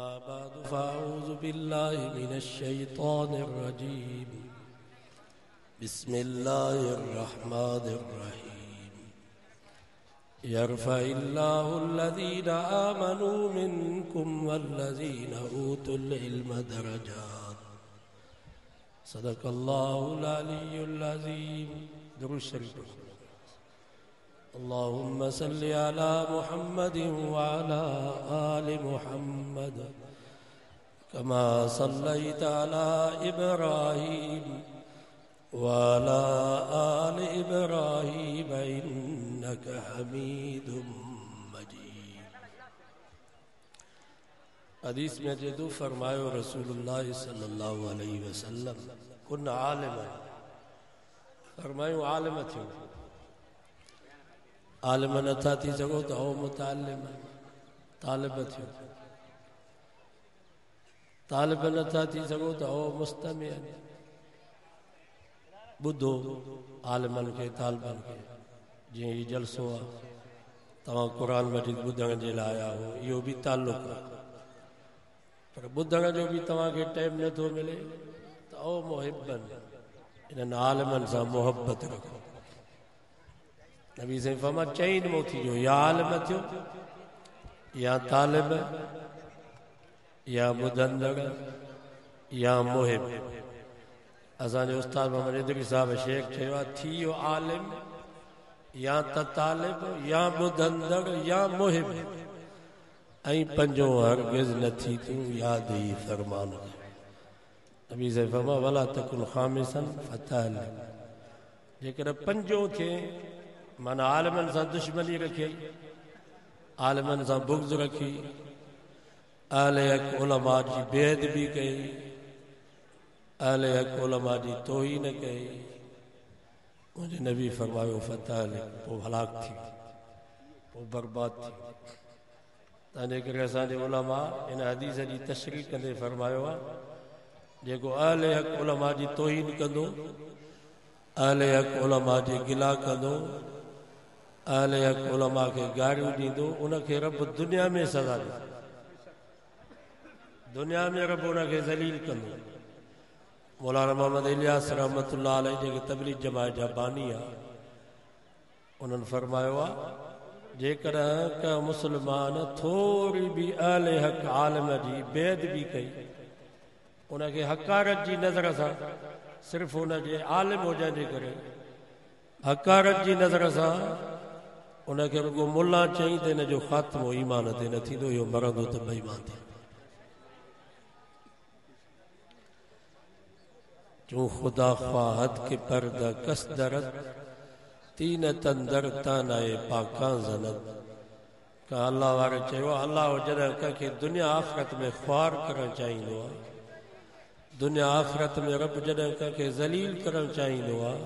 अम्मा बाद फ़अऊज़ु बिल्लाहि मिनश्शैतानिर्रजीम बिस्मिल्लाहिर्रहमानिर्रहीम यरफ़इल्लाहुल्लज़ीना आमनू मिनकुम वल्लज़ीना ऊतुल इल्म दरजात सदक़ल्लाहुल अलियुल अज़ीम। दुरूद शरीफ। अल्लाहुम्मा सल्लि अला मुहम्मदिन व अला आलि मुहम्मद कमा सल्लैता अला इब्राहीम व अला आलि इब्राहीम इन्नका हमीदुम मजीद। हदीस में जदू फरमायो रसूलुल्लाह सल्लल्लाहु अलैहि वसल्लम कुन आलिमन, फरमायो आलिम थियो। आलिम नथा थी सघो त ओ मुतालिम तालिब थियो। तालिब नथा थी सघो त ओ मुस्तमिअ ॿुधो आलिमन खे तालिबन खे। जीअं ही जलसो आहे तव्हां क़ुरान मजीद ॿुधण जे लाइ आया हो, इहो बि ताल्लुक़ आहे, पर ॿुधण जो बि तव्हांखे टाइम नथो मिले त ओ मुहिबन इन्हनि आलिमनि सां मुहबत रखो। नबी साईं फरमा चई नमूं थी जो या आलिम थियो या तालिब या ॿुधंदड़ या मुहिब। असांजे उस्ताद मोहम्मद इदरी साहब शेख चयो आहे थी वियो आलिम या त तालिब या ॿुधंदड़ या मुहिब, ऐं पंजो हरगिज़ न थी तूं यादि ई फरमान। नबी साईं फरमा वला तकुन खामिसन फताल। जेकॾहिं पंजो थिए माना आलिमनि सां दुश्मनी रखी, आलिमनि सां बुग़्ज़ रखी, अहले हक़ उलमा जी बेअदबी कई, अहले हक़ उलमा जी तौहीन कई, मुंहिंजे नबी फरमायो फताल, पोइ हलाक थी, पोइ बर्बाद थी। तंहिंजे करे असांजे उलमा इन हदीस जी तशरीह कंदे फरमायो आहे जेको अहले हक़ उलमा जी तौहीन कंदो, अहले हक़ उलमा जी गिला कंदो, अहले हक़ उलमा खे गारियूं ॾींदो, उनखे रब दुनिया में सज़ा ॾींदो, दुनिया में रब उनखे ज़लील कंदो। मौलाना मोहम्मद इलियास रहमतुल्लाह अलैह जेके तबलीग जमात जा बानी आहे, उन्हनि फरमायो आहे जेकॾहिं का मुस्लमान थोरी बि अहले हक़ आलिम जी बेअदबी कई, उनखे हकारत जी नज़र सां, सिर्फ़ु उनजे आलिम हुजण जे करे हकारत जी नज़र सां उनखे रुगो मुल्ला चई त हिन जो ख़ात्मो ईमान ते न थींदो, इहो मरंदो त बेईमान थींदो। जो खुदा ख्वाहत के पर्दा कस दरद तीन तंदर तानाए पाकां ज़नद। का अल्लाह वारे चयो अल्लाह जॾहिं कंहिंखे दुनिया आख़िरत में ख्वार करणु चाहींदो आहे, दुनिया आख़िरत में रब जॾहिं कंहिंखे ज़लील करणु चाहींदो आहे,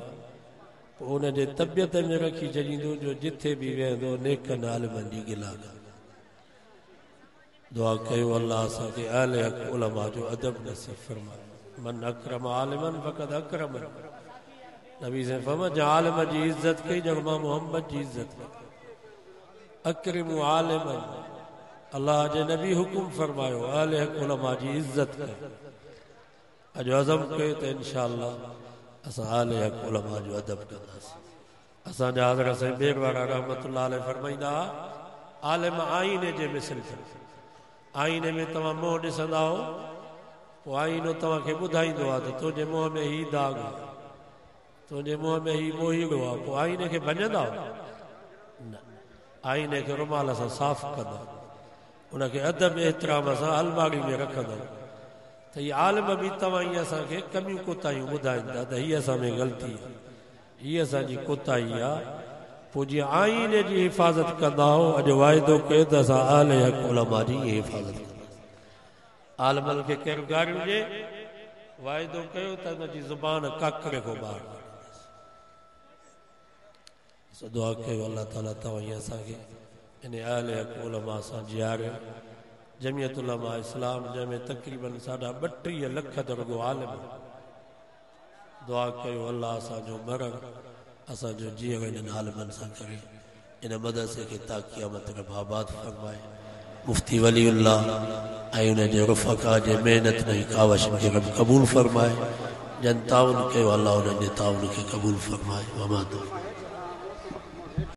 पोइ उनजे तबियत में रखी छॾींदो जो जिथे बि वेंदो नेकनि आलिमनि जी गिला कंदो। दुआ कयो अल्लाह असांखे अहले हक़ उलमा जो अदब नसीब फरमाए। मन अकरम आलिमन फ़क़द अकरम। नबी से फरमा जहाँ आलिम जी इज्जत कई ॼण मां मोहम्मद जी इज्जत कई। अकरिमु आलिमन, अल्लाह जे नबी हुकुम फरमायो अहले हक़ उलमा जी इज्जत कर। अॼु अज़म कयो त इंशाअल्लाह असां अहले हक़ उलमा जो अदब कंदासीं। असांजा हज़रत साईं बेर वारा रहमतुल्लाह अलैह फरमाईंदा आलिम आईने जे मिसल थिए। आईने में तव्हां मुंहुं ॾिसंदा हो, पोइ आईनो तव्हांखे ॿुधाईंदो आहे त तुंहिंजे मुंहं में ही दाग आहे, तुंहिंजे मुंहं में ही मोहीड़ो आहे, पोइ आईने खे भञंदा हो न, आईने खे रुमाल सां साफ़ कंदा, उनखे अदब एतिराम सां अलमारी में रखंदा। त हीअ आलिम बि तव्हां ईअं असांखे कमियूं कोताहियूं ॿुधाइनि था त हीअ असां में ग़लती आहे, हीअ असांजी कोताही आहे। पोइ जीअं आईने जी हिफ़ाज़त कंदा हो, अॼु वाइदो कयो त असां अहले हक़ उलमा जी हिफ़ाज़त कंदा। आलिमनि खे केरु गारियूं ॾिए, वाइदो कयो त हुनजी ज़ुबान काकरे खां ॿाहिरि कढंदासीं। दुआ कयो अल्लाह ताला तव्हां ईअं असांखे इन अहले हक़ उलमा सां जियारियो। जमियत उलमा इस्लाम जंहिंमें तक़रीबन 32 लख रुगो आलिम। दुआ कयो अल्लाह असांजो मरण असांजो जीअं इन्हनि आलिमनि सां करे, इन मदरसे खे ता क़यामत रब आबाद फरमाए। मुफ्ती वलीउल्लाह ऐं उन जे रुफ़क़ा जे महिनत ऐं कावशनि खे रब क़बूल फरमाए। जन ताउन कयो अलाह उन्हनि जे ताउन खे क़बूल फरमाए। वमा तौफ़ीक़